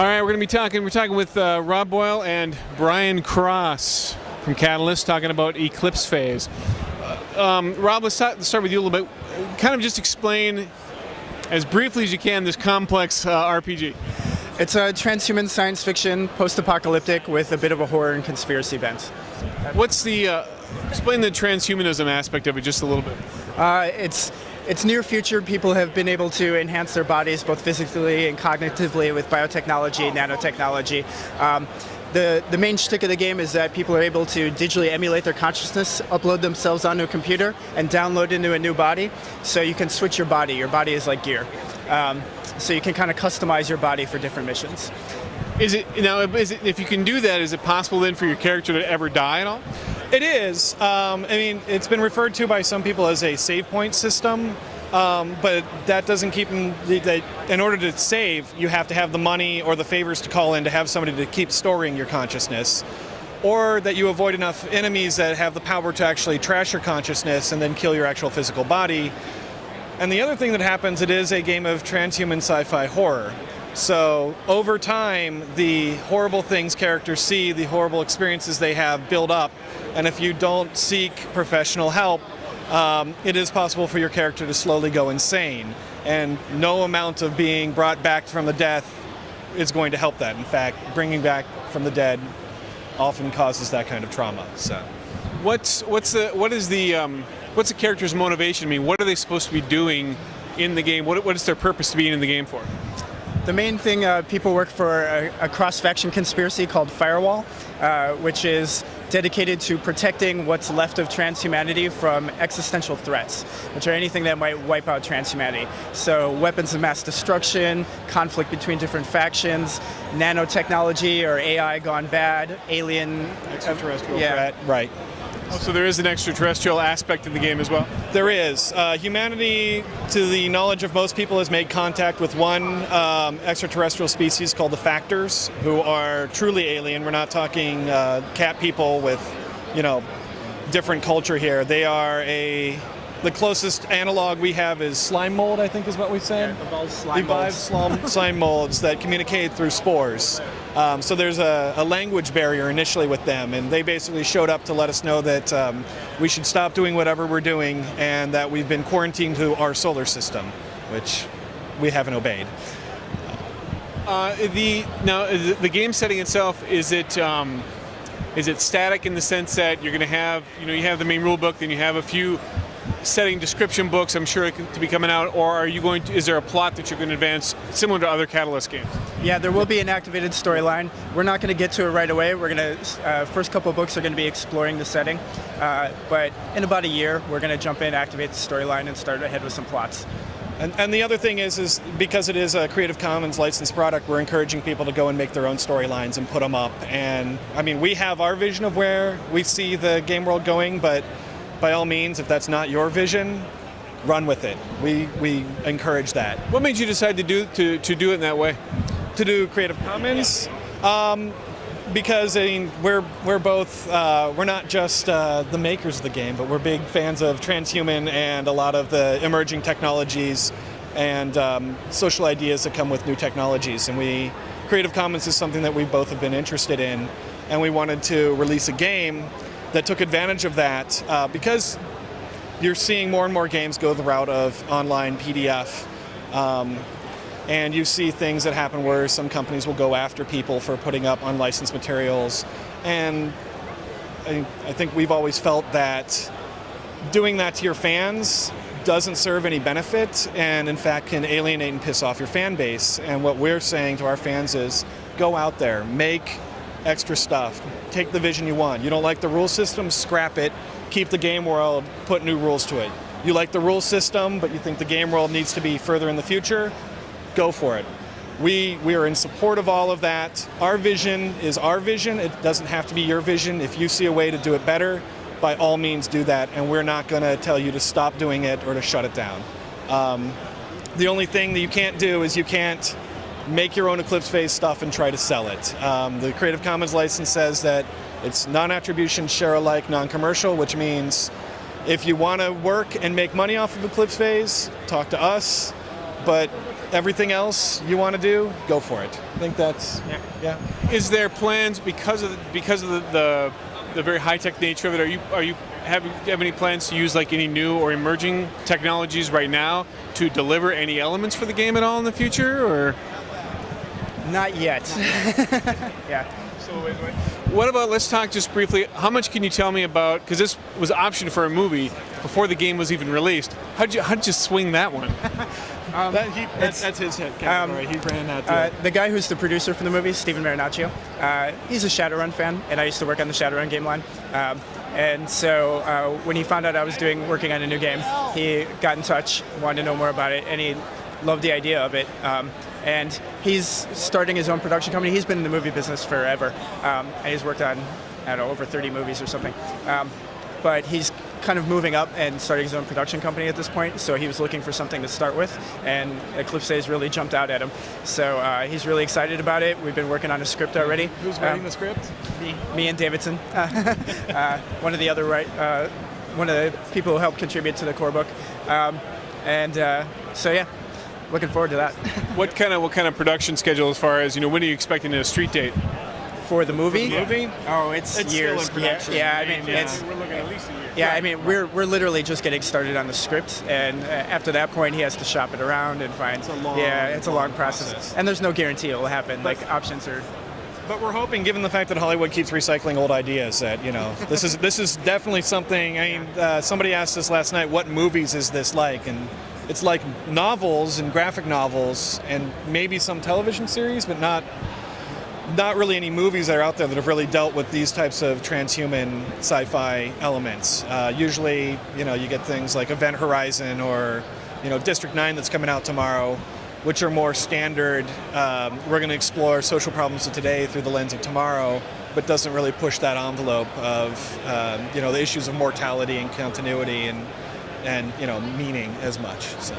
All right, we're talking with Rob Boyle and Brian Cross from Catalyst, talking about Eclipse Phase. Rob, let's start with you a little bit. Kind of just explain, as briefly as you can, this complex RPG. It's a transhuman science fiction, post-apocalyptic, with a bit of a horror and conspiracy bent. What's the explain the transhumanism aspect of it just a little bit? It's near future. People have been able to enhance their bodies both physically and cognitively with biotechnology, nanotechnology. The main shtick of the game is that people are able to digitally emulate their consciousness, upload themselves onto a computer, and download into a new body. So you can switch your body. Your body is like gear. So you can kind of customize your body for different missions. If you can do that, is it possible then for your character to ever die at all? It is. I mean, it's been referred to by some people as a save point system, but that doesn't keep them. In order to save, you have to have the money or the favors to call in to have somebody to keep storing your consciousness, or that you avoid enough enemies that have the power to actually trash your consciousness and then kill your actual physical body. And the other thing that happens, it is a game of transhuman sci-fi horror. So over time, the horrible things characters see, the horrible experiences they have build up, and if you don't seek professional help, it is possible for your character to slowly go insane. And no amount of being brought back from the death is going to help that. In fact, bringing back from the dead often causes that kind of trauma. So, what's the character's motivation? I mean, what are they supposed to be doing in the game? What is their purpose to being in the game for? The main thing, people work for a cross-faction conspiracy called Firewall, which is dedicated to protecting what's left of transhumanity from existential threats, which are anything that might wipe out transhumanity. So weapons of mass destruction, conflict between different factions, nanotechnology or AI gone bad, alien... Extraterrestrial threat, right. Oh, so there is an extraterrestrial aspect in the game as well? There is. Humanity, to the knowledge of most people, has made contact with one extraterrestrial species called the Factors, who are truly alien. We're not talking cat people with, different culture here. They are the closest analog we have is slime mold, I think is what we said. Yeah, evolved slime molds that communicate through spores. So there's a language barrier initially with them, and they basically showed up to let us know that we should stop doing whatever we're doing and that we've been quarantined to our solar system, which we haven't obeyed. The game setting itself, is it static in the sense that you're going to have, you have the main rule book, then you have a few setting description books, I'm sure, to be coming out, or is there a plot that you're going to advance similar to other Catalyst games? Yeah, there will be an activated storyline. We're not going to get to it right away. We're going to, first couple of books are going to be exploring the setting, but in about a year, we're going to jump in, activate the storyline, and start ahead with some plots. And the other thing is because it is a Creative Commons licensed product, we're encouraging people to go and make their own storylines and put them up. And I mean, we have our vision of where we see the game world going, but by all means, if that's not your vision, run with it. We encourage that. What made you decide to do it in that way? To do Creative Commons? Yeah. Because we're both, we're not just the makers of the game, but we're big fans of transhuman and a lot of the emerging technologies and social ideas that come with new technologies. And Creative Commons is something that we both have been interested in, and we wanted to release a game that took advantage of that, because you're seeing more and more games go the route of online PDF, and you see things that happen where some companies will go after people for putting up unlicensed materials, and I think we've always felt that doing that to your fans doesn't serve any benefit, and in fact can alienate and piss off your fan base. And what we're saying to our fans is, go out there, make extra stuff, take the vision you want. You don't like the rule system, scrap it, keep the game world, put new rules to it. You like the rule system, but you think the game world needs to be further in the future, go for it. We are in support of all of that. Our vision is our vision. It doesn't have to be your vision. If you see a way to do it better, by all means do that, and we're not going to tell you to stop doing it or to shut it down. The only thing that you can't do is you can't make your own Eclipse Phase stuff and try to sell it. The Creative Commons license says that it's non-attribution, share-alike, non-commercial, which means if you want to work and make money off of Eclipse Phase, talk to us. but everything else you want to do, go for it. I think that's yeah. Is there plans because of the very high tech nature of it? Do you have any plans to use like any new or emerging technologies right now to deliver any elements for the game at all in the future, or? Not yet. Yeah. So what about, let's talk just briefly, how much can you tell me about, because this was optioned for a movie before the game was even released, how'd you swing that one? That's his hit category. He ran that deal. The guy who's the producer for the movie, Steven Marinaccio, he's a Shadowrun fan, and I used to work on the Shadowrun game line. And so when he found out I was working on a new game, he got in touch, wanted to know more about it, and he loved the idea of it. And he's starting his own production company. He's been in the movie business forever, and he's worked on, I don't know, over 30 movies or something. But he's kind of moving up and starting his own production company at this point, so he was looking for something to start with, and Eclipse Phase really jumped out at him. So he's really excited about it. We've been working on a script already. Who's writing the script? Me and Davidson, one of the people who helped contribute to the core book. So yeah, looking forward to that. What kind of production schedule, as far as, when are you expecting a street date? For the movie? Oh, it's Still years. in production. Yeah, I mean, We're looking at least a year. Yeah, I mean, we're literally just getting started on the script, and after that point, he has to shop it around and find. It's a long process, and there's no guarantee it will happen. Like options are. But we're hoping, given the fact that Hollywood keeps recycling old ideas, that this is definitely something. I mean, somebody asked us last night, what movies is this like? And it's like novels and graphic novels, and maybe some television series, but not really any movies that are out there that have really dealt with these types of transhuman sci-fi elements. Usually, you get things like Event Horizon or, District 9 that's coming out tomorrow, which are more standard. We're going to explore social problems of today through the lens of tomorrow, but doesn't really push that envelope of, the issues of mortality and continuity and meaning as much. So.